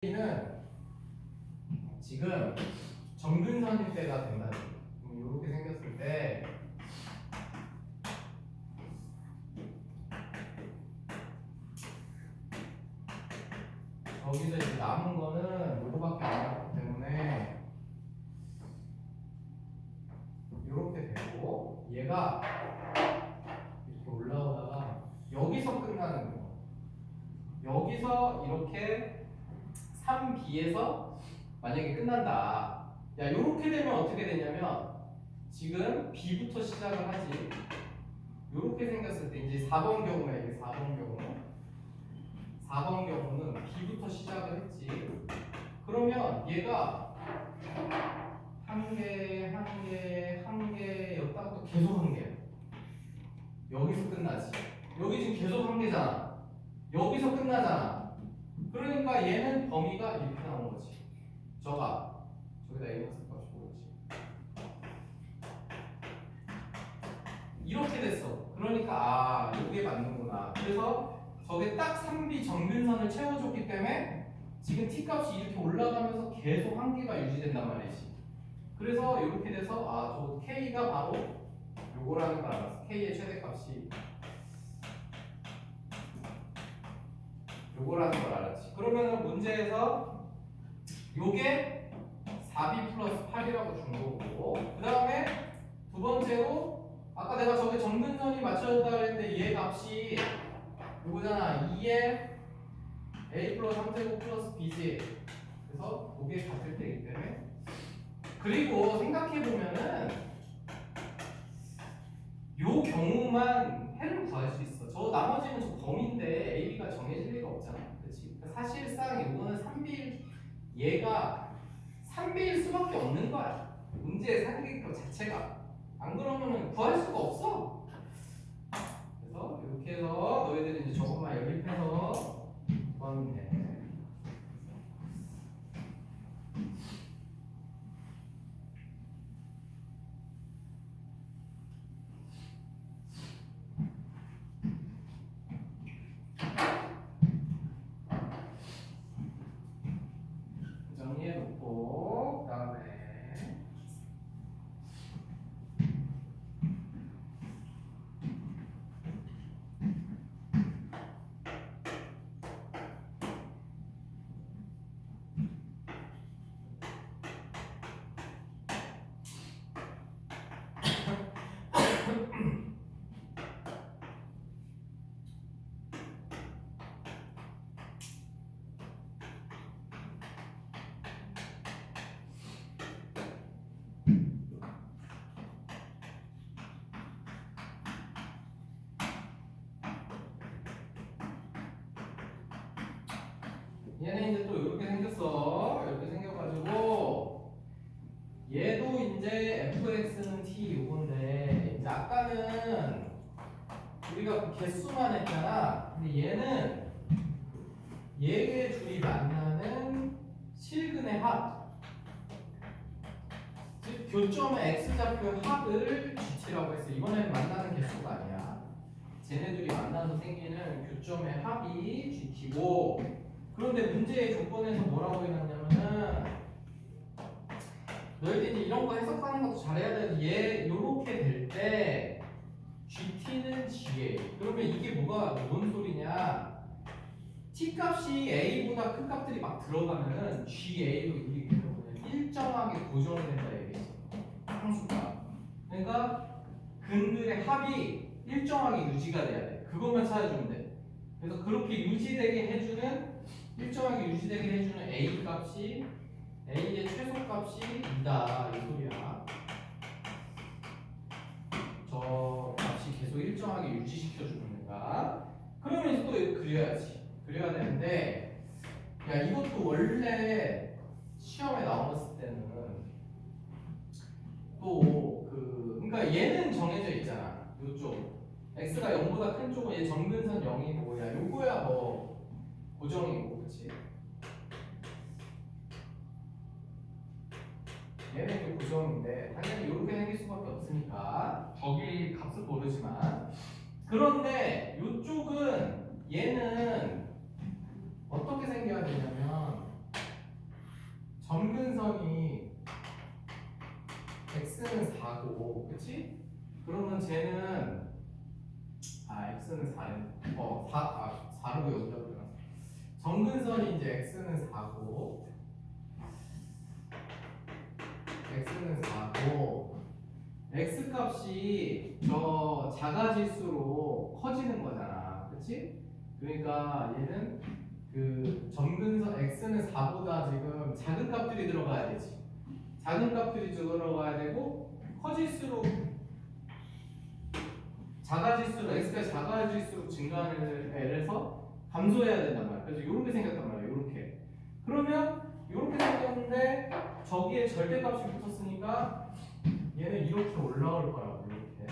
는 지금 정근선일 때가 된다는 거예요. 이렇게 생겼을 때 여기서 이제 남은 거는 요거밖에 안 남기 때문에 이렇게 되고 얘가 이렇게 올라오다가 여기서 끝나는 거예요. 여기서 이렇게 3B에서 만약에 끝난다. 야, 요렇게 되면 어떻게 되냐면 지금 B부터 시작을 하지. 요렇게 생겼을 때 이제 4번 경우에 이게 4번 경우. 4번 경우는 B부터 시작을 했지. 그러면 얘가 한 개, 한 개, 한 개였다가 또 계속 한 개. 여기서 끝나지. 여기 지금 계속 한 개잖아. 여기서 끝나잖아. 그러니까 얘는 범위가 이렇게 나온 거지. 저기다 A 마스 값이 보이지. 이렇게 됐어. 그러니까 이게 맞는구나. 그래서 저게 딱 3B 정근선을 채워줬기 때문에 지금 T 값이 이렇게 올라가면서 계속 한계가 유지된단 말이지. 그래서 이렇게 돼서 저 K가 바로 요거라는 걸 알았어. K의 최대값이 요거라는 걸 알았지. 그러면은 문제에서 요게 4B 플러스 8이라고 준 거고, 그 다음에 두 번째로 아까 내가 저게 정근선이 맞춰졌다 그랬는데 얘 값이 요거잖아. 2에 A 플러스 3제곱 플러스 B지. 그래서 그게 같을 때이기 때문에. 그리고 생각해보면은 요 경우만 해를 구할 수 있어. 저 나머지는 저 범위인데 A, B가 정해질 리가 없잖아. 그렇지? 사실상 이거는 3B 얘가 3B일 수밖에 없는 거야. 문제의 상대값 자체가. 안 그러면은 구할 수가 없어. 그래서 이렇게 해서 너희들이 이제 저것만 연립해서 구하면 돼. 정리해놓고 그 다음에 얘는 이제 또 이렇게 생겼어. 이렇게 생겨가지고 얘도 이제 fx는 t 요건데 이제 아까는 우리가 그 개수만 했잖아. 근데 얘는 얘의 둘이 만나는 실근의 합, 즉 교점의 x좌표 합을 gt라고 했어. 이번에는 만나는 개수가 아니야. 쟤네들이 만나서 생기는 교점의 합이 gt고, 그런데 문제의 조건에서 뭐라고 해놨냐면은 너희들이 이제 이런 거 해석하는 것도 잘해야 되는데 얘 요렇게 될 때 GT는 GA. 그러면 이게 뭔 소리냐? T 값이 A보다 큰 값들이 막 들어가면은 GA로 이게 일정하게 고정이 된다 얘기지. 상수가. 그러니까 근들의 합이 일정하게 유지가 돼야 돼. 그것만 찾아주면 돼. 그래서 그렇게 유지되게 해주는 일정하게 유지되게 해주는 A 값이 A의 최소값이 2다 이 소리야. 저 값이 계속 일정하게 유지시켜주는 거야. 그러면 이제 또 그려야지. 그려야 되는데, 야 이것도 원래 시험에 나왔을 때는 또 그러니까 얘는 정해져 있잖아. 요쪽 x가 0보다 큰 쪽은 얘 정근선 0이고, 야 요거야 뭐 고정이고, 그렇지? 얘는 이제 고정인데 당연히 이렇게 생길 수밖에 없으니까 저기 값을 모르지만, 그런데 이쪽은 얘는 어떻게 생겨야 되냐면 정근선이 x는 4고, 그치? 그러면 쟤는 x는 4네. 4로 여기다 들어갔어. 정근선이 이제 x는 4고, x는 4고, x 값이 저 자가지수로 커지는 거잖아, 그치? 그러니까 얘는 그 점근선 x는 4보다 지금 작은 값들이 들어가야 되지. 작은 값들이 들어가야 되고 커질수록 자가지수로 x가 자가지수로 증가하는 애에서 감소해야 된단 말이야. 그래서 이렇게 생겼단 말이야. 이렇게. 그러면 이렇게 생겼는데 저기에 절대값이 붙었으니까 얘는 이렇게 올라올 거라고. 이렇게.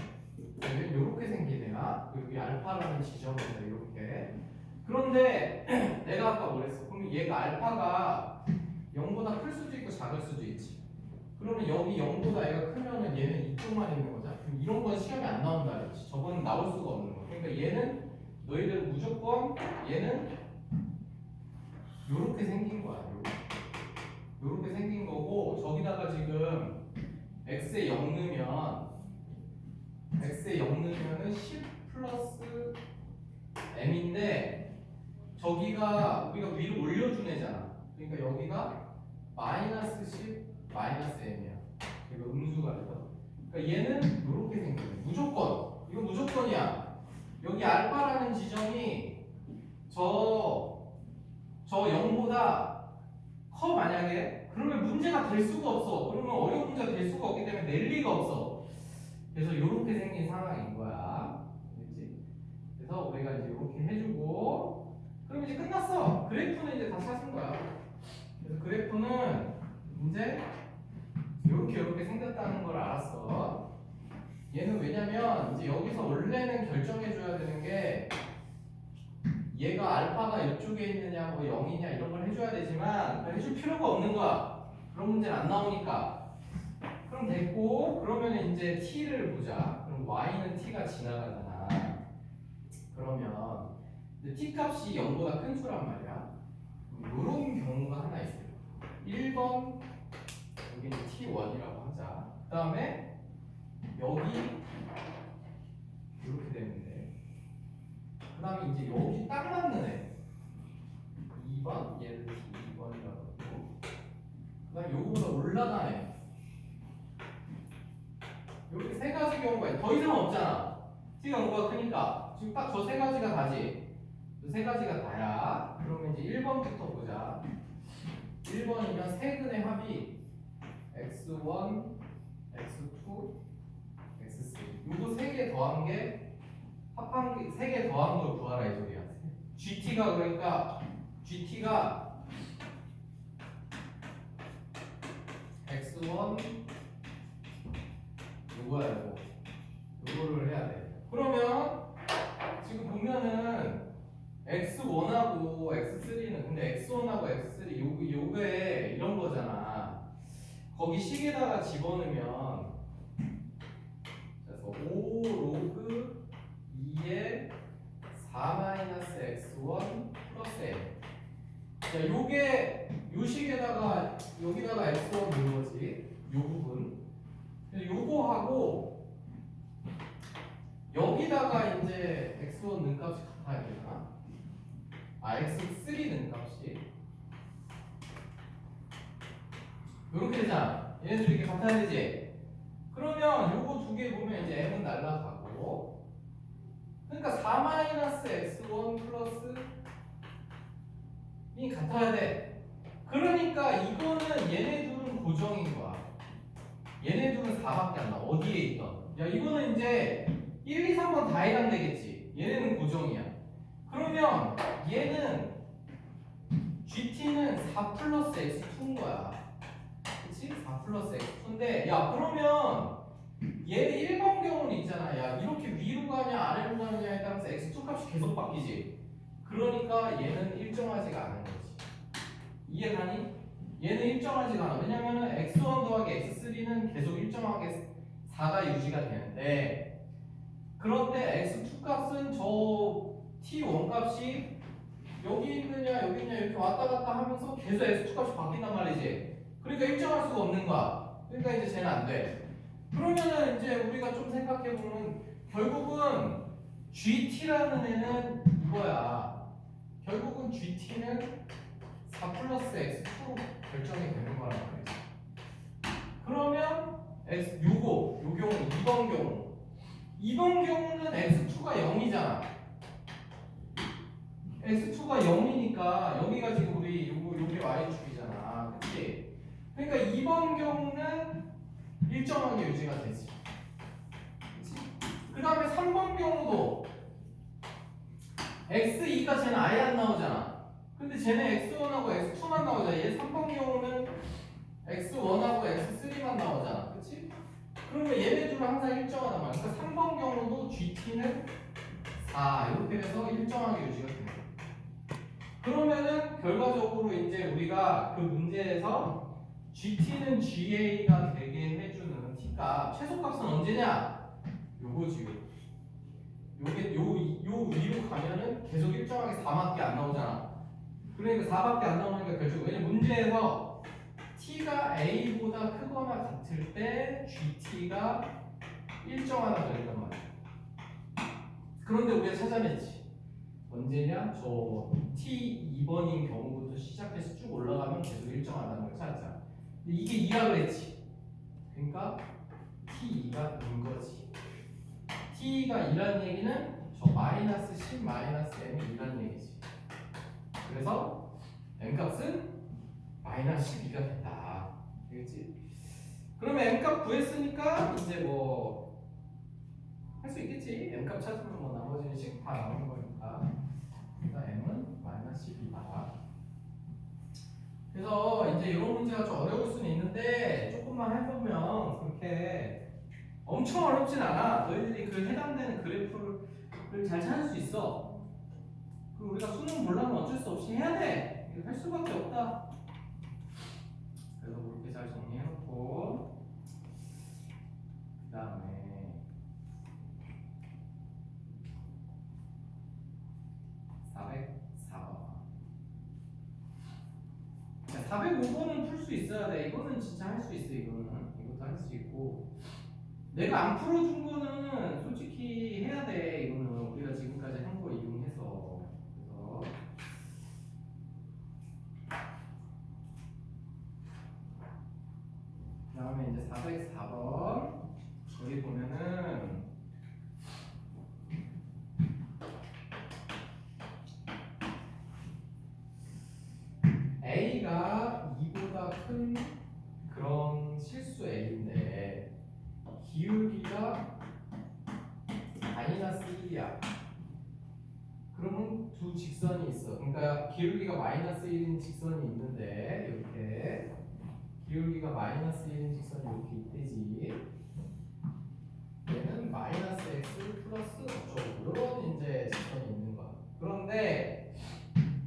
얘는 이렇게 생긴 애야. 여기 알파라는 지점에서 이렇게. 그런데 내가 아까 뭐랬어? 그럼 얘가 알파가 0보다 클 수도 있고 작을 수도 있지. 그러면 여기 0보다 얘가 크면은 얘는 이쪽만 있는 거잖아. 그럼 이런 건 시험에 안 나온다 그랬지. 저건 나올 수가 없는 거. 그러니까 얘는 너희들 무조건 얘는 요렇게 생긴 거야. 요렇게 생긴 거고 저기다가 지금 x에 0 넣으면은 10 플러스 m인데 저기가 우리가 위로 올려준 애잖아. 그러니까 여기가 마이너스 10 마이너스 m이야. 이거 음수가 돼서. 그러니까 얘는 이렇게 생겨요. 무조건. 이거 무조건이야. 여기 알파라는 지점이 저 0보다 커 만약에 그러면 문제가 될 수가 없어. 그러면 어려운 문제가 될 수가 없기 때문에 낼 리가 없어. 그래서 이렇게 생긴 상황인 거야. 알겠지? 그래서 우리가 이제 이렇게 해주고 그럼 이제 끝났어. 그래프는 이제 다 찾은 거야. 그래서 그래프는 이제 이렇게 생겼다는 걸 알았어. 얘는 왜냐면 이제 여기서 원래는 결정해줘야 되는 게 얘가 알파가 이쪽에 있느냐 뭐 0이냐 이런 걸 해줘야 되지만 해줄 필요가 없는 거야. 그런 문제는 안 나오니까. 그럼 됐고 그러면 이제 t를 보자. 그럼 y는 t가 지나가잖아. 그러면 t 값이 0보다 큰 수란 말이야. 이런 경우가 하나 있어요. 1번 여기 t1이라고 하자. 그 다음에 여기 이렇게 되는데 그 다음에 이제 여기 딱 맞는 애 2번 얘를 t2번이라고 하고 그 다음에 요거보다 올라간 애 이렇게 세 가지 경우가 있어. 더 이상 없잖아. t가 0보다 크니까 지금 딱 저 세 가지가 다지. 저 세 가지가 다야. 그러면 이제 1번부터 보자. 1번이면 세근의 합이 x1, x2, x3 요거 세 개 더한 게 합한 게 세 개 더한 걸 구하라 이 소리야. GT가 그러니까 GT가 x1 요거야 요거. 요거를 해야 돼. 그러면 지금 보면은 x1하고 x3는 근데 x1하고 x3 요게 이런 거잖아. 거기 식에다가 집어넣으면 그래서 5 로그 2에 4-x1 플러스 m. 자, 요게 요 식에다가 여기다가 x1 넣은 거지. 요 부분. 그래서 요거하고 여기다가 이제 x1 넣은 값이 같아야 되나? x3 넣은 값이 요렇게 되잖아. 얘네들 이렇게 같아야 되지. 그러면 요거 두 개 보면 이제 m은 날라가고 그러니까 4-x1 플러스 이 같아야 돼. 그러니까 이거는 얘네 둘은 고정인 거야. 얘네 둘은 4밖에 안 나. 어디에 있던. 야 이거는 이제 1, 2, 3번 다 해당되겠지. 얘네는 고정이야. 그러면 얘는 GT는 4 플러스 x2인 거야. 그치? 4 플러스 x2인데 야 그러면 얘 1번 경우는 있잖아. 야 이렇게 위로 가냐 아래로 가느냐에 따라서 x2 값이 계속 바뀌지. 그러니까 얘는 일정하지가 않은 거지. 이해가니? 얘는 일정하지가 않아. 왜냐면은 x1 더하기 x3는 계속 일정하게 4가 유지가 되는데 그런데 x2 값은 저 t1 값이 여기 있느냐 여기 있냐 이렇게 왔다 갔다 하면서 계속 x2 값이 바뀐단 말이지. 그러니까 일정할 수가 없는 거야. 그러니까 이제 쟤는 안 돼. 그러면은 이제 우리가 좀 생각해 보면 결국은 GT라는 애는 이거야. 결국은 GT는 4 플러스 X2로 결정이 되는 거란 말이지. 그러면 요 경우 2번 경우는 X2가 0이잖아. X2가 0이니까 여기가 지금 우리 요게 Y축이잖아. 그치? 그러니까 2번 경우는 일정하게 유지가 되지. 그치? 그 다음에 3번 경우도 X2가 쟤는 아예 안 나오잖아. 근데 쟤는 X1하고 X2만 나오잖아. 얘 3번 경우는 X1하고 X3만 나오잖아. 그치? 그러면 얘네 둘은 항상 일정하단 말이야. 그러니까 3번 경우도 GT는 4 이렇게 돼서 일정하게 유지가 됩니다. 그러면은 결과적으로 이제 우리가 그 문제에서 GT는 GA가 되게 해주는 T값 최소값은 언제냐? 요거지. 요게 요 위로 가면은 계속 일정하게 4밖에 안 나오잖아. 그러니까 4밖에 안 나오니까 결국 왜냐면 문제에서 T가 A보다 크거나 같을 때 GT가 일정하다 그랬단 말이야. 그런데 우리가 찾아냈지. 언제냐? 저 T2번인 경우부터 시작해서 쭉 올라가면 계속 일정하다는 걸 찾자. 근데 이게 2라 그랬지. 그러니까 T2가 된 거지. T가 2란 얘기는 저 마이너스 10 마이너스 M이 2란 얘기지. 그래서 M값은 마이너스 12가 됐다. 되겠지? 그러면 M값 구했으니까 이제 뭐 할 수 있겠지. M값 찾으면 뭐 나머지는 식 다 나오는 거니까. 그러니까 M은 마이너스 12다. 그래서 이제 이런 문제가 좀 어려울 수는 있는데 조금만 해보면 그렇게 엄청 어렵진 않아. 너희들이 그 해당되는 그래프를 잘 찾을 수 있어. 그리고 우리가 수능 몰라면 어쩔 수 없이 해야 돼. 이거 할 수밖에 없다. 그래서 그렇게 잘 정리해놓고 그 다음에 404번 405번은 풀 수 있어야 돼. 이거는 진짜 할 수 있어. 이것도 할 수 있고 내가 안 풀어준 거는 솔직히 해야 돼. 이거는 우리가 지금까지 한 거 이용해서. 그래서 그 다음에 이제 404번 여기 보면은 A가 2보다 큰 그런 실수 A인데 기울기가 마이너스 1이야. 그러면 두 직선이 있어. 그러니까 기울기가 마이너스 1인 직선이 있는데 이렇게 기울기가 마이너스 1인 직선이 이렇게 있대지. 얘는 마이너스 x 플러스 어쩌고 이런 이제 직선이 있는 거야. 그런데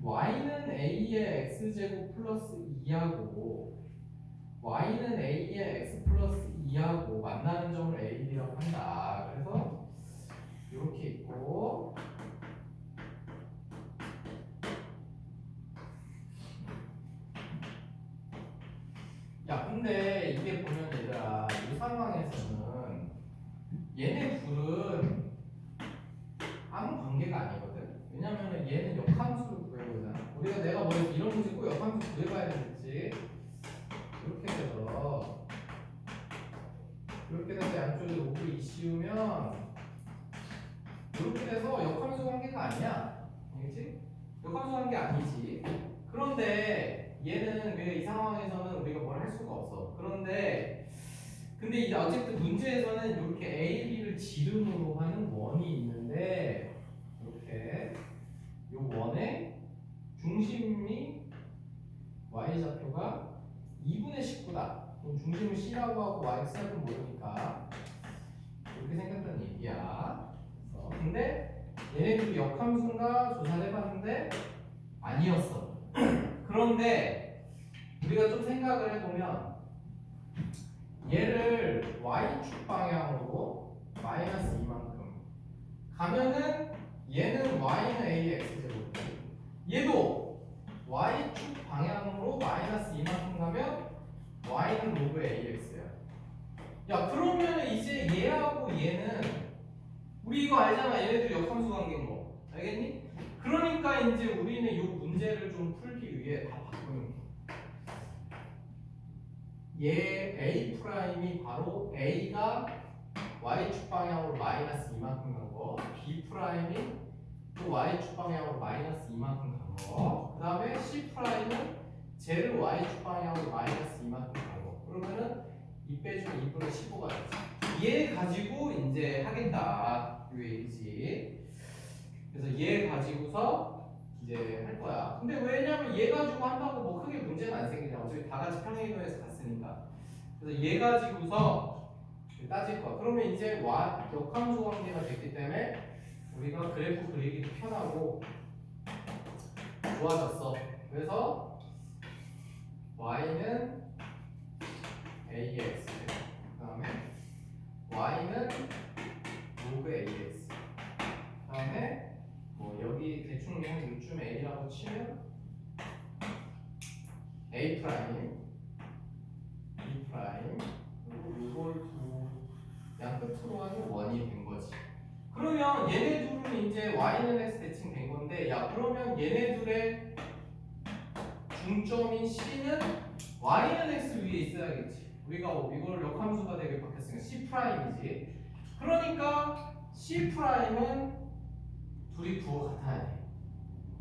y는 a의 x제곱 플러스 2하고 y는 a의 x 플러스 2하고 만나는 점을 a라고 한다. 그래서 이렇게 있고 야 근데 이게 보면 얘들아 이 상황에서는 얘네 둘은 아무 관계가 아니거든. 왜냐면은 얘는 역함수를 구해보잖아. 우리가 내가 뭐 이런 문제 꼭 역함수 구해봐야 되겠지. 이렇게 돼서 양쪽에 5를 2 씌우면 이렇게 돼서 역함수 관계가 아니야. 알겠지? 역함수 관계 아니지. 그런데 얘는 왜 이 상황에서는 우리가 뭘 할 수가 없어. 근데 이제 어쨌든 문제에서는 이렇게 A, B를 지름으로 하는 원이 있는데 이렇게 이 원의 중심이 y좌표가 2분의 19다. 그럼 중심을 C라고 하고 yx좌표 모르니까 이렇게 생겼다는 얘기야. 근데 얘네들이 역함수인가 조사를 해봤는데 아니었어. 그런데 우리가 좀 생각을 해보면 얘를 y축 방향으로 마이너스 2만큼 가면은 얘는 y는 a의 x제곱 얘도 y축 방향으로 마이너스 2만큼 가면 알잖아. 얘네들 역함수 관계인 거. 알겠니? 그러니까 이제 우리는 이 문제를 좀 풀기 위해 다 바꾸는 거. 얘 A 프라임이 바로 A가 Y축 방향으로 마이너스 이만큼 간 거, B 프라임이 또 Y축 방향으로 마이너스 이만큼 간 거, 그 다음에 C 프라임은 쟤를 Y축 방향으로 마이너스 이만큼 간 거. 그러면은 2 빼주면 2분의 15가 되지. 얘 가지고 이제 하겠다 이 얘기지. 그래서 얘 가지고서 이제 할 거야. 근데 왜냐면 얘 가지고 한다고 뭐 크게 문제는 안 생기잖아. 어차피 다 같이 평행이동에서 갔으니까. 그래서 얘 가지고서 따질 거야. 그러면 이제 역함수 관계가 됐기 때문에 우리가 그래프 그리기도 편하고 좋아졌어. 그래서 y는 ax, 그 다음에 y는 로그 ax, 그 다음에 뭐 여기 대충 한 요쯤 a라고 치면 a 프라임, b 프라임, 그리고 이걸 두 양 끝으로 하면 원이 된 거지. 그러면 얘네 둘은 이제 y는 x 대칭 된 건데, 야 그러면 얘네 둘의 중점인 c는 y는 x 위에 있어야겠지. 우리가 이걸 역함수가 되게 바뀌었으니까 c 프라임이지. 그러니까 c 프라임은 둘이 부호 같아야 돼.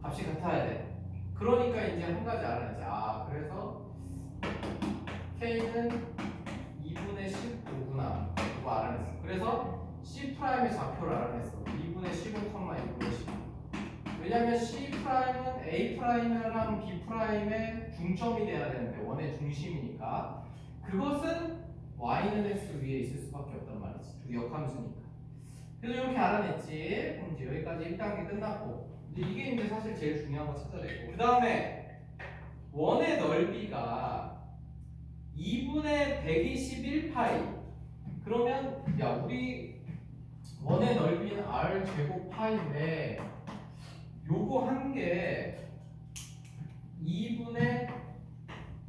값이 같아야 돼. 그러니까 이제 한 가지 알아야지. 아 그래서 k는 2분의 15구나. 그거 알아냈어. 그래서 C 프라임의 좌표를 알아냈어. 2분의 15, 2분의 15. 왜냐면 C 프라임은 A 프라임이랑 B 프라임의 중점이 돼야 되는데 원의 중심이니까 그것은 Y는 X 위에 있을 수밖에 없단 말이지. 둘이 역함수니까. 그래서 이렇게 알아냈지. 그럼 이제 여기까지 1단계 끝났고. 근데 이게 이제 사실 제일 중요한 거 찾아냈고. 그 다음에 원의 넓이가 2분의 121파이. 그러면 야 우리 원의 넓이는 r 제곱 파인데 요거 한 게 2분의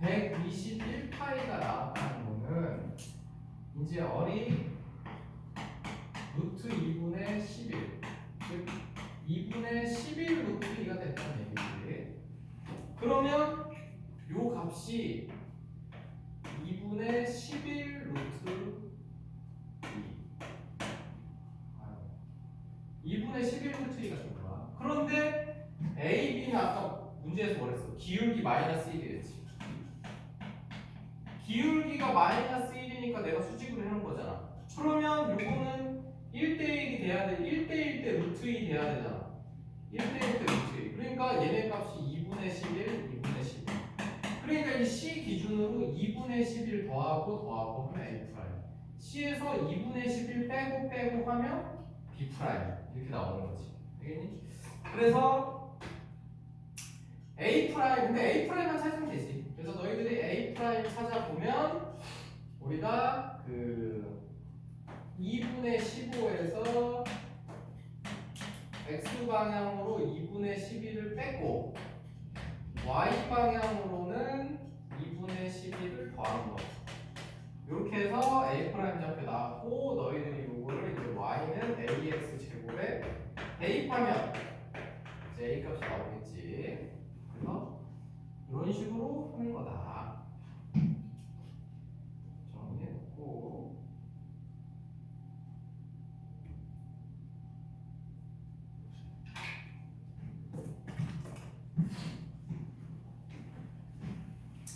121파이가 나왔다는 거는 이제 어리 루트 2분의 11, 즉 2분의 11 루트 2가 됐다는 얘기지. 그러면 요 값이 2분의 11 루트 2분의 11 루트 2가 된 거야. 그런데 A, B는 아까 문제에서 뭐랬어? 기울기 마이너스 1이랬지. 기울기가 마이너스 1이니까 내가 수직으로 해놓은 거잖아. 그러면 요거는 1대1이 돼야 돼. 1대1 때 루트 2 돼야 되잖아. 1대1 때 루트 2. 그러니까 얘네 값이 2분의 11, 2분의 11. 그러니까 이 C 기준으로 2분의 11 더하고 하면 A 프라임. C에서 2분의 11 빼고 하면 B 프라임. 이렇게 나오는 거지. 알겠니? 그래서 A 프라임, 근데 A 프라임만 찾으면 되지. 그래서 너희들이 A 프라임 찾아보면 우리가 그 2분의 15에서 X 방향으로 2분의 11을 뺐고 Y 방향으로는 2분의 11을 더한 거. 이렇게 해서 A 프라임 좌표 나왔고 너희들이 요거를 이제 Y는 AX 제곱에 대입하면 이제 A 값이 나오겠지. 그래서 이런 식으로 하는 거다. 정리해놓고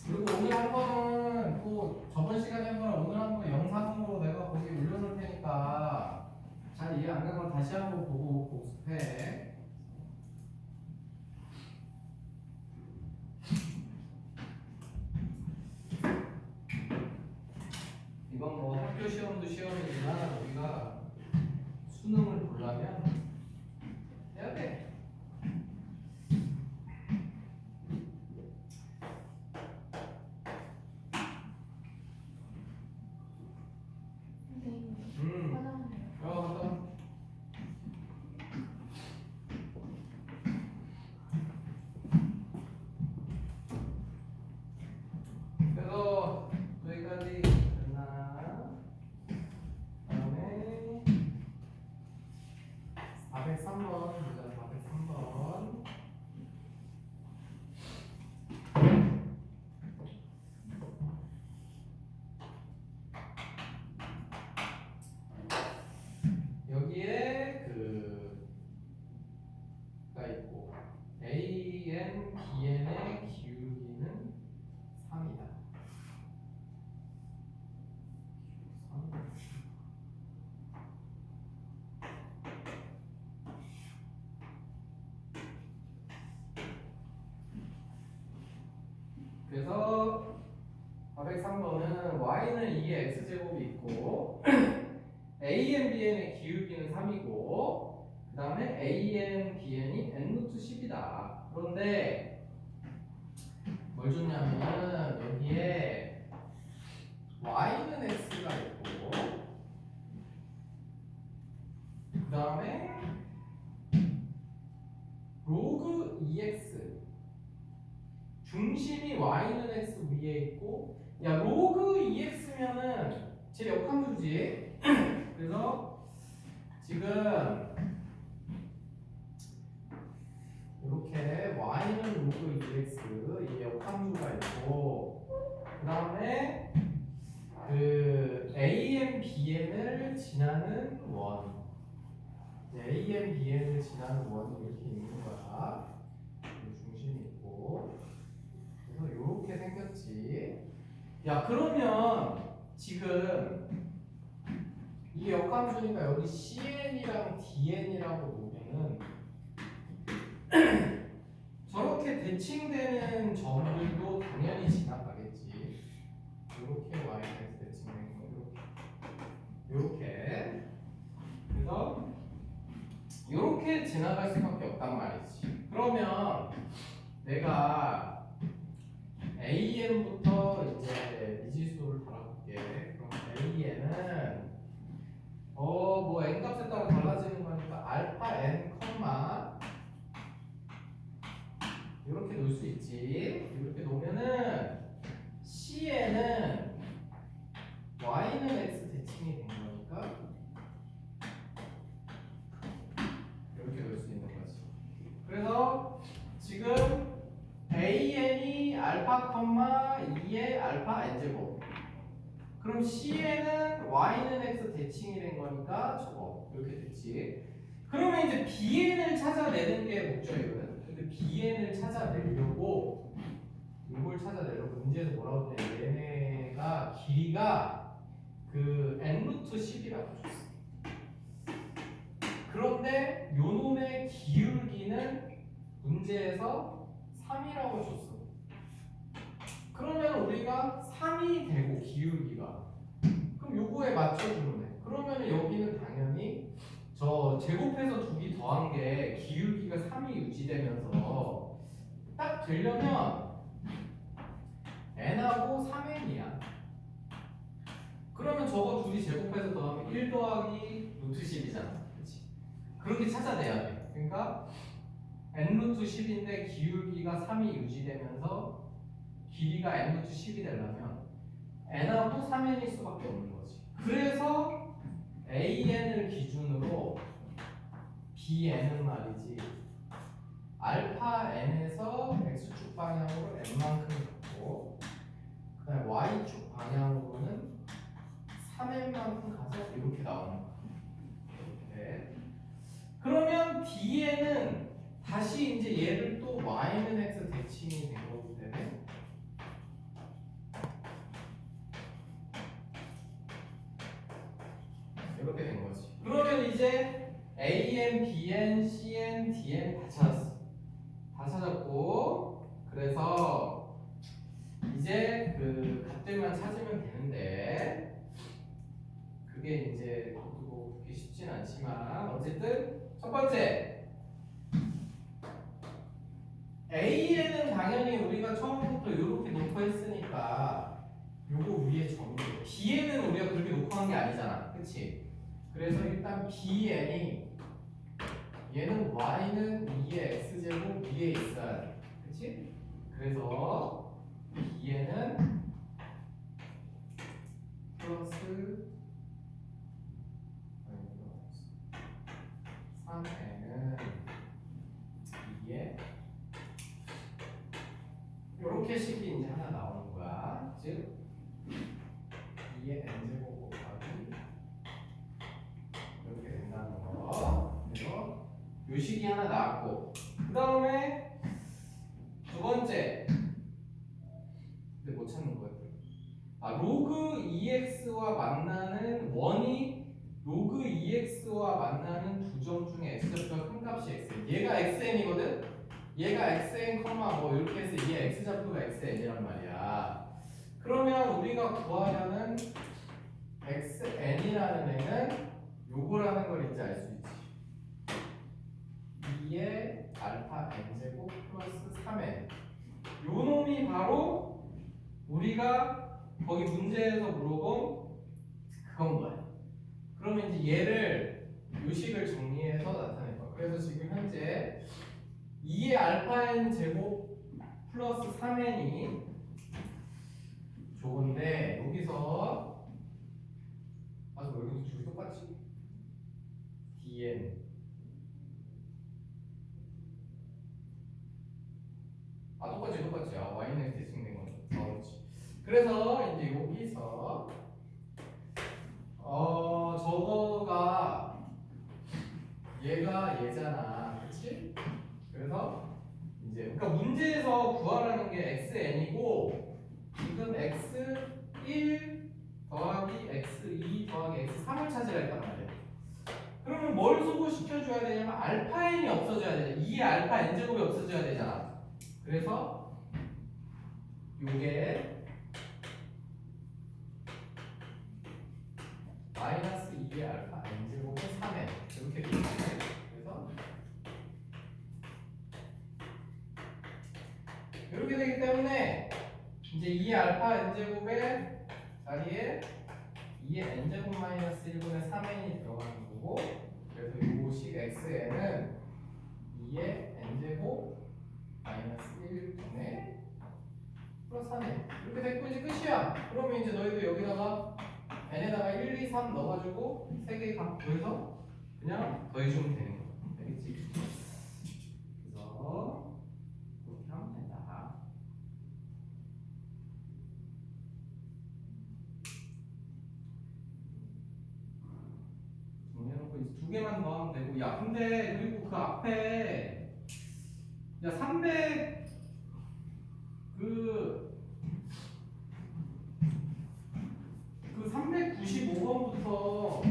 그리고 오늘 한 거는 또 저번 시간에 한 거랑 오늘 한 거 영상으로 내가 거기 올려놓을 테니까 잘 이해 안 가면 다시 한번 보고 복습해. 이건 뭐 학교 시험도 시험이지만 우리가 수능을 보려면 해야 돼. 그래서 여기까지 됐나? 그다음에 그래서 403번은 y는 2의 x제곱이 있고 a n b n의 기울기는 3이고 그 다음에 a n b n이 n 루트 10이다. 그런데 뭘 줬냐면 여기에 y는 x가 있고 그 다음에 로그 2x 중심이 y는 x 위에 있고 야 로그 2x면은 제 역함수지. 그래서 지금 이렇게 y는 로그 2x 이 역함수가 있고 그 다음에 그 a n b n을 지나는 원 a n b n을 지나는 원이 이렇게 있는 거야. 중심이 있고 그래서 이렇게 생겼지. 야 그러면 지금 이 역함수니까 여기 cn이랑 dn이라고 놓으면은 저렇게 대칭되는 점들도 당연히 지나가겠지. 이렇게 y에서 대칭되는 거 이렇게 그래서 이렇게 지나갈 수밖에 없단 말이지. 그러면 내가 AN부터 이제 미지수를 달아볼게. 그럼 AN은 뭐 n 값에 따라 달라지는 거니까 알파 n 컴마 이렇게 놓을 수 있지. 이렇게 놓으면은 Cn은 y는 x 대칭이 된 거니까 이렇게 놓을 수 있는 거지. 그래서 지금 AN이 알파 컴마 2의 알파 n제곱. 그럼 Cn은 y는 x 대칭이 된 거니까 저거 이렇게 됐지. 그러면 이제 BN을 찾아내는 게 목적이거든. 근데 BN을 찾아내려고 이걸 찾아내려고 문제에서 뭐라고 했냐 얘네가 길이가 그 n 루트 10이라고 줬어. 그런데 요 놈의 기울기는 문제에서 3이라고 줬어. 그러면 우리가 3이 되고 기울기가 그럼 요거에 맞춰주는 애. 그러면 여기는 당연히 저 제곱해서 두기 더한 게 기울기가 3이 유지되면서 딱 되려면 n하고 3n이야. 그러면 저거 둘이 제곱해서 더하면 1 더하기 루트 10이잖아. 그치? 그렇게 찾아내야 돼. 그러니까 n 루트 10인데 기울기가 3이 유지되면서 길이가 n 루트 10이 되려면 n하고 3n일 수밖에 없는 거지. 그래서 an을 기준으로 bn은 말이지 알파 n에서 x축 방향으로 n만큼 갔고 그 다음에 y축 방향으로는 3n만큼 가서 이렇게 나오는 거야. 이렇게. 그러면 dn은 다시 이제 얘를 또 y는 x 대칭이 된 거기 때문에 이렇게 된 거지. 그러면 이제 AN, BN, CN, DN 다 찾았어. 다 찾았고 그래서 이제 그 값들만 찾으면 되는데 그게 이제 뭐 그렇게 쉽진 않지만 어쨌든 첫 번째 AN은 당연히 우리가 처음부터 이렇게 놓고 했으니까 요거 위에 점이고 BN은 우리가 그렇게 놓고 한 게 아니잖아. 그치? 그래서 일단 BN이 얘는 y는 2의 x제곱 위에 있어야 돼. 그치? 그래서 BN은 플러스 3n은 2에 이렇게 식이 이제 하나 나오는 거야. 즉 2의 n제곱 곱하기 이렇게 된다는 거. 그래서 요 식이 하나 나왔고 그 다음에 두 번째 근데 못 찾는 거야. 로그 2x와 만나는 원이 로그 2x와 만나는 두 점 중에 x좌표가 큰 값이 x. 얘가 xn이거든. 얘가 xn, 뭐 이렇게 해서 얘 x좌표가 xn이란 말이야. 그러면 우리가 구하려는 xn이라는 애는 요거라는 걸 이제 알 수 있지. 2의 알파 n제곱 플러스 3n. 요 놈이 바로 우리가 거기 문제에서 물어본 그건 거야. 그러면 이제 얘를 요식을 정리해서 나타낼 거야. 그래서 지금 현재 2의 알파 n 제곱 플러스 3n이 좋은데 여기서 여기 둘이 똑같지? dn 똑같지. y는 대칭된 거죠. 그렇지. 그래서 이제 여기서 저거가 얘가 얘잖아, 그렇지? 그래서 이제 그러니까 문제에서 구하라는 게 xn이고 지금 x1 더하기 x2 더하기 x3을 찾으라 했단 말이야. 그러면 뭘 소거시켜줘야 되냐면 알파 n이 없어져야 되잖아. 2의 알파 n 제곱이 없어져야 되잖아. 그래서 요게 마이너스 2의 알파 n 제곱은 3n 이렇게 되는 거예요. 그래서 이렇게 되기 때문에 이제 2의 알파 n 제곱의 자리에 2의 n 제곱 마이너스 1분의 3n이 들어가는 거고, 그래서 요식 xn은 2의 n 제곱 마이너스 1분의 플러스 3n 이렇게 됐고 이제 끝이야. 그러면 이제 너희도 여기다가 n에다가 1, 2, 3 넣어가지고 3개 갖고 해서 그냥 더해주면 되는 거야. 알겠지? 그래서 이렇게 하면 된다. 정리해놓고 이제 2개만 더 하면 되고. 야 근데 그리고 그 앞에 300 그 395번부터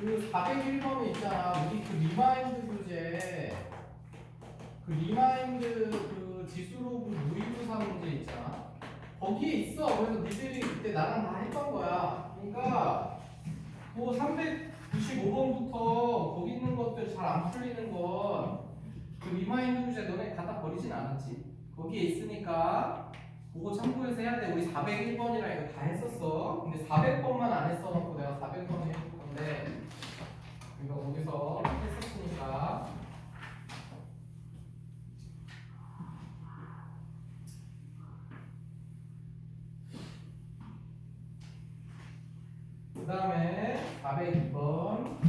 그 401번이 있잖아. 우리 그 리마인드 교재 그 리마인드 그 지수로그 무리부사 문제 있잖아. 거기에 있어. 그래서 니들이 그때 나랑 다 했던 거야. 그러니까 뭐 395번부터 거기 있는 것들 잘 안 풀리는 건 그 리마인드 교재 너네 갖다 버리진 않았지? 거기에 있으니까 그거 참고해서 해야 돼. 우리 401번이랑 이거 다 했었어. 근데 400번만 안 했어놓고 내가 400번 해줄 건데 이거 거기서 했었으니까. 그 다음에 402번.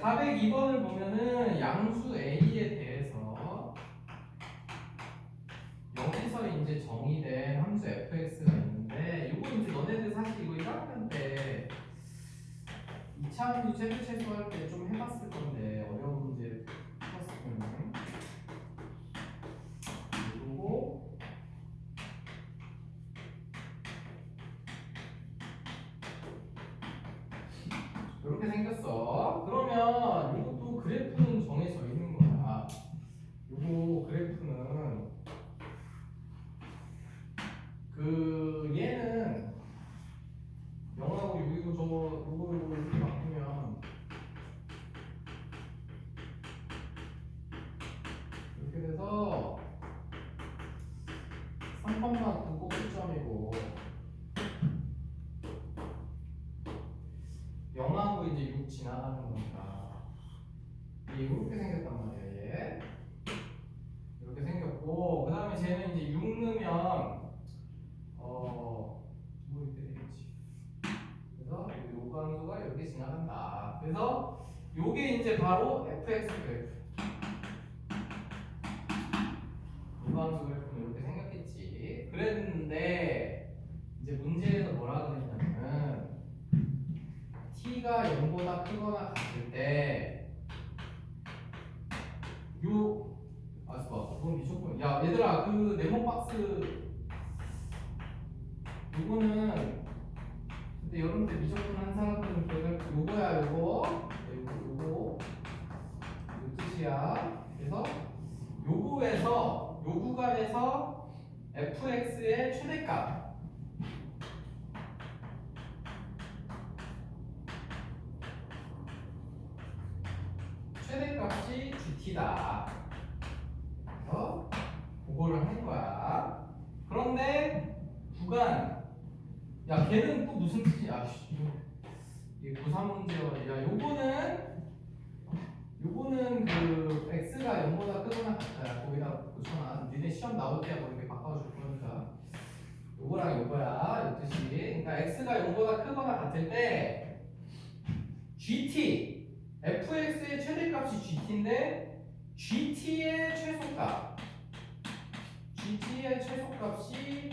402번을 보면은 양수 A에 대해서 여기서 이제 정의된 함수 fx가 있는데, 이거 이제 너네들 사실 이거 1학년 때 2차 함수 최대 최소할 때 좀 해봤을 건데 어려운 문제 풀었으면 그리고 이렇게 생겼어. 그러면 이것도 그래프는 정해져 있는 거야. 요거 그래프는 그 얘는 0하고 6이고 요거 이렇게 바꾸면 이렇게 돼서 3번만 긋고 끝점이고 0하고 이제 6 지나가는 거니까 이게 이렇게 생겼단 말이야. 얘 이렇게 생겼고, 그 다음에 쟤는 이제 6 넣으면 뭐 이렇게 되겠지. 그래서 요관수가 이렇게 지나간다. 그래서 요게 이제 바로 fx 그래프. 요관수 그래프는 이렇게 생겼겠지. 그랬는데 이제 문제에서 뭐라 그랬냐면 t가 0보다 크거나 같을 때 그건 미쳤군. 야 얘들아, 그 네모 박스 요거는 근데 여러분들 미적분 한 사람들은 기억할 거 요거야 요거 요 뜻이야. 그래서 요 구간에서 fx의 최대값 최대값이 gt다. 그래서 그거를 한 거야. 그런데 구간 야 걔는 또 무슨 뜻이야? 이게 고3 문제야. 야 요거는 그 x가 0보다 크거나 같아야 거기다 붙여놔. 니네 시험 나올 때야 뭐 이렇게 바꿔줄 거니까. 요거랑 요거야 이 뜻이. 그러니까 x가 0보다 크거나 같을 때 gt fx의 최대값이 gt인데 gt의 최소값이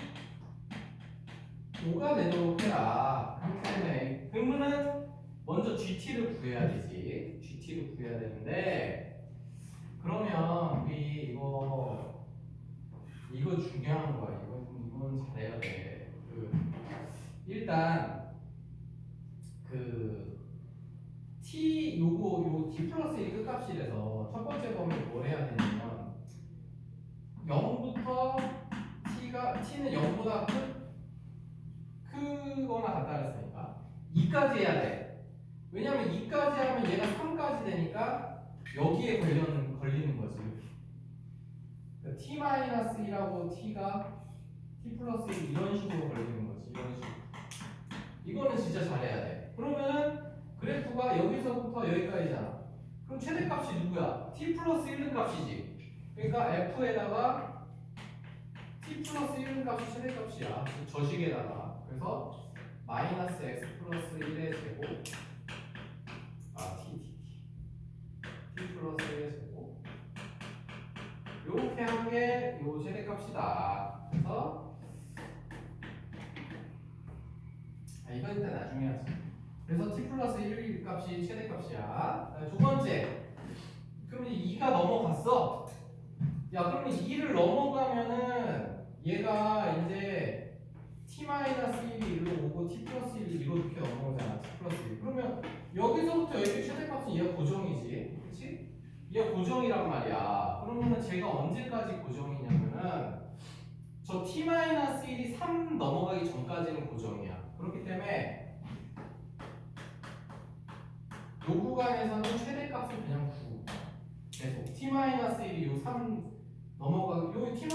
5가 되도록 해라. 그렇기 때문에 그러면은 먼저 gt를 구해야 되지. gt를 구해야 되는데 그러면 우리 이거 중요한 거야. 이건 잘해야 돼. 일단 그 t 요 t 플러스 1 끝값이라서 첫 번째 범위 뭘 해야 되냐면 0부터 t는 0보다 크거나 같다 그랬으니까 2까지 해야 돼. 왜냐면 2까지 하면 얘가 3까지 되니까 여기에 걸리는 거지. 그러니까 t-1하고 t가 t 플러스 1 이런 식으로 걸리는 거지. 이런 식으로. 이거는 진짜 잘해야 돼. 그러면은 그래프가 여기서부터 여기까지잖아. 그럼 최대값이 누구야? t 플러스 1은 값이지. 그러니까 f에다가 t 플러스 1은 값이 최대값이야. 저식에다가. 그래서 마이너스 x 플러스 1의 제곱 t 플러스 1의 제곱 요렇게 한 게 요 최대값이다. 그래서 이건 일단 나중에 하자. 그래서 t 플러스 1 값이 최대값이야. 두 번째 그러면 2가 넘어갔어. 야 그러면 2를 넘어가면은 얘가 이제 t-1이 일로 오고 t 플러스 1이 이로 이렇게 넘어오잖아. t 플러스 1. 그러면 여기서부터 여기 최대값은 얘가 고정이지. 그치? 얘가 고정이란 말이야. 그러면은 제가 언제까지 고정이냐면은 저 t-1이 3 넘어가기 전까지는 고정이야. 그렇기 때문에 요 구간에서는 최대값은 그냥 9. 계속 t-1이 요 3 넘어가기 요 t-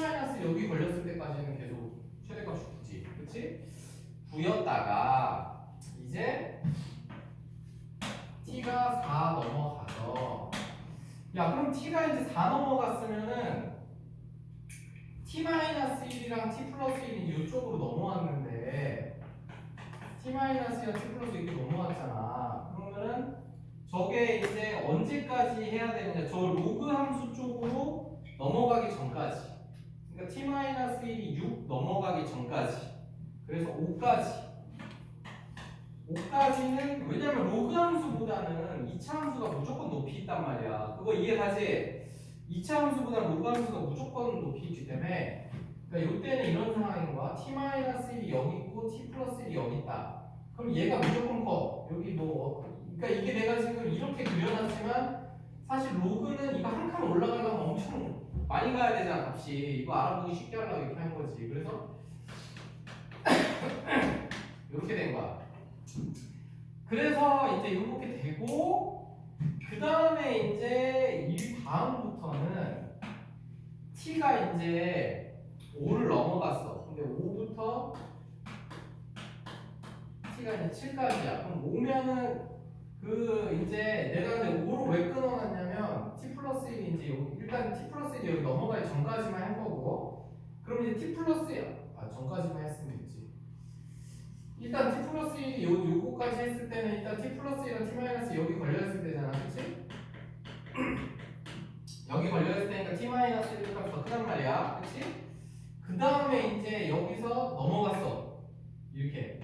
여기 걸렸을 때까지는 계속 최대값이 9지. 그치? 9였다가 이제 t가 4 넘어가서 야 그럼 t가 이제 4 넘어갔으면은 t-1이랑 t 플러스 1이 이쪽으로 넘어왔는데 t-1이랑 t 플러스 1이 넘어왔잖아. 그러면은 저게 이제 언제까지 해야 되느냐? 저 로그 함수 쪽으로 넘어가기 전까지. 그러니까 t-1이 6 넘어가기 전까지. 그래서 5까지는 왜냐면 로그 함수보다는 2차 함수가 무조건 높이 있단 말이야. 그거 이해가지? 2차 함수보다 로그 함수가 무조건 높이 있기 때문에 그러니까 이때는 이런 상황인 거야. t-1이 여기 있고 t 플러스 1이 여기 있다. 그럼 얘가 무조건 커. 여기 그러니까 이게 내가 지금 이렇게 그려놨지만 사실 로그는 이거 한 칸 올라가려면 엄청 많이 가야 되잖아. 값이 이거 알아보기 쉽게 하려고 이렇게 한 거지. 그래서 이렇게 된 거야. 그래서 이제 이렇게 되고 그 다음에 이제 이 다음부터는 t가 이제 5를 넘어갔어. 근데 5부터 t가 이제 7까지야. 그럼 5면은 이제 내가 근데 5로 왜 끊어놨냐면 t 플러스 1이 이제 여기 일단 t 플러스 1이 여기 넘어가기 전까지만 한 거고 그럼 이제 t 플러스 1 전까지만 했으면 됐지. 일단 t 플러스 1이 요거까지 했을 때는 일단 t 플러스 1랑 t 마이너스 여기 걸려있을 때잖아. 그치? 여기 걸려있을 때니까 t 마이너스 1 값이 더 크단 말이야. 그치? 그 다음에 이제 여기서 넘어갔어. 이렇게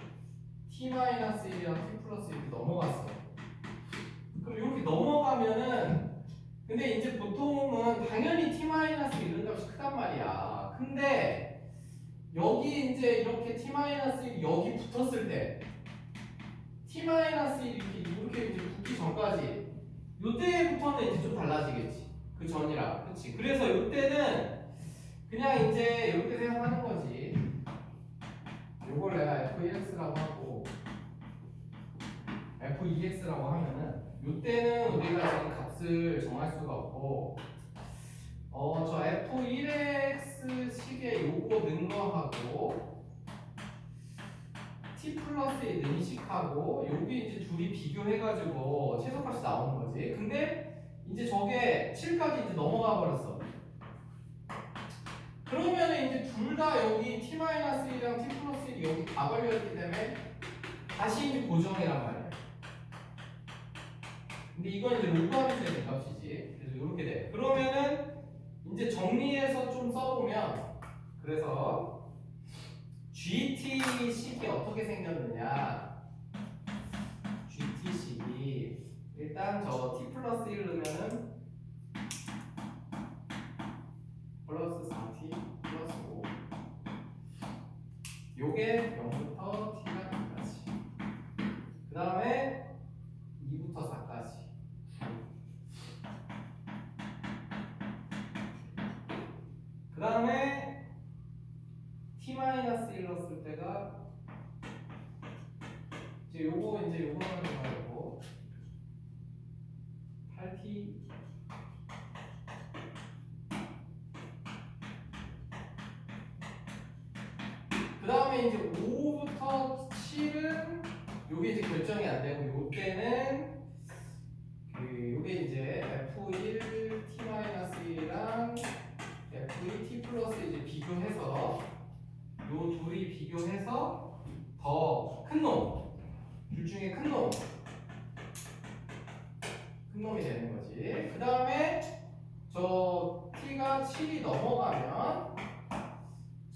t 마이너스 1이랑 t 플러스 1이 넘어갔어. 그럼 이렇게 넘어가면은 근데 이제 보통은 당연히 t 마이너스 1 값이 크단 말이야. 근데 여기 이제 이렇게 t-1이 여기 붙었을 때 t-1 이렇게 이제 붙기 전까지 요때부터는 이제 좀 달라지겠지. 그 전이라. 그치? 그래서 요때는 그냥 이제 이렇게 생각하는 거지. 요걸 내가 f1x라고 하고 f2x라고 하면은 요때는 우리가 지금 값을 정할 수가 없고 저 f1x 식에 요거 넣은 거하고 t 플러스 1 인식하고 여기 이제 둘이 비교해가지고 최소값이 나오는 거지. 근데 이제 저게 7까지 이제 넘어가 버렸어. 그러면은 이제 둘 다 여기 t-1이랑 t 플러스 1이 여기 다 걸려있기 때문에 다시 이제 고정이란 말이야. 근데 이건 이제 로그하면서 된 값이지. 그래서 이렇게 돼. 그러면은 이제 정리해서 좀 써보면 그래서 GT식이 어떻게 생겼느냐. GT식이 일단 저 t 플러스 1 넣으면은 플러스 4t 플러스 5 요게 0부터 t가 2까지 그 다음에 2부터 4까지 그 다음에 t-1 넣었을 때가 이제 요거는 말고 8t 그 다음에 이제 5부터 7은 요게 이제 결정이 안 되고 요때는 요게 이제 f1 t-1이랑 f2 t 플러스 이제 비교해서 요 둘이 비교해서 더 큰 놈, 둘 중에 큰 놈이 되는 거지. 그 다음에 저 t가 7이 넘어가면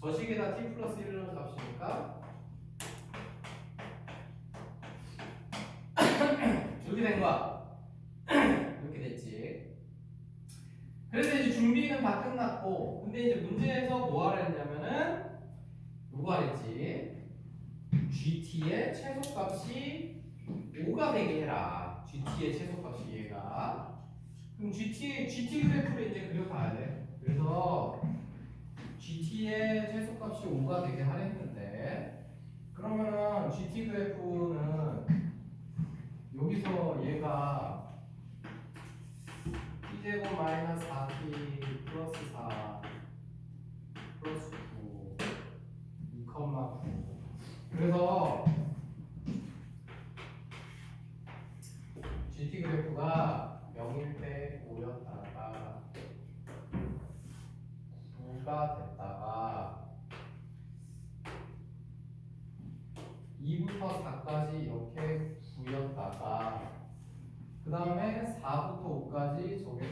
저 식에다 t 플러스 1을 값이니까 이렇게 된 거야. 이렇게 됐지. 그래서 이제 준비는 다 끝났고, 근데 이제 문제에서 뭐 하라 했냐면은 요거 하랬지. GT의 최소값이 5가 되게 해라. GT의 최소값이 얘가. 그럼 GT 그래프를 이제 그려봐야 돼. 그래서 GT의 최소값이 5가 되게 하랬는데, 그러면은 GT 그래프는 여기서 얘가 t제곱 마이너스 4t 플러스 4 플러스 9 2,9 그래서 GT 그래프가 0일 때 5였다가 9가 됐다가 2부터 4까지 이렇게 9였다가 그 다음에 4부터 5까지 저게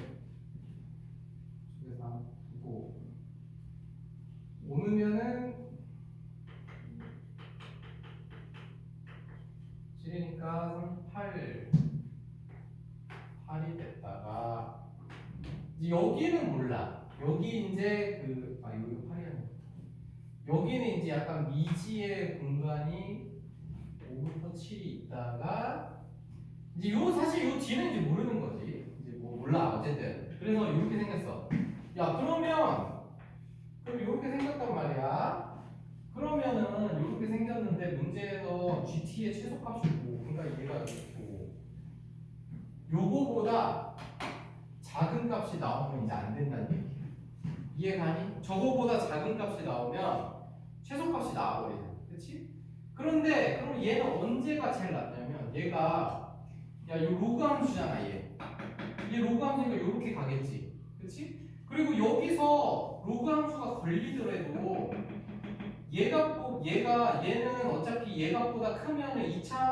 9고 오르면은 7이니까 8이 됐다가 이제 여기는 몰라. 여기 이제 여기 8이 아니야. 여기는 이제 약간 미지의 공간이 5부터 7이 있다가 이제 사실 요 뒤는 이제 모르는 거지. 이제 뭐 몰라 어쨌든. 그래서 이렇게 생겼어. 야 그럼 이렇게 생겼단 말이야. 그러면은 이렇게 생겼는데 문제에서 GT의 최소값이고 그러니까 얘가 있고 요거보다 작은 값이 나오면 이제 안 된다는 얘기. 이해가니? 저거보다 작은 값이 나오면 최소값이 나와버리잖아. 그렇지? 그런데 그럼 얘는 언제가 제일 낫냐면 얘가 요 로그 함수잖아 얘. 얘 로그 함수니까 이렇게 가겠지. 그렇지? 그리고 여기서 로그 함수가 걸리더라도 얘는 어차피 얘 값보다 크면은 2차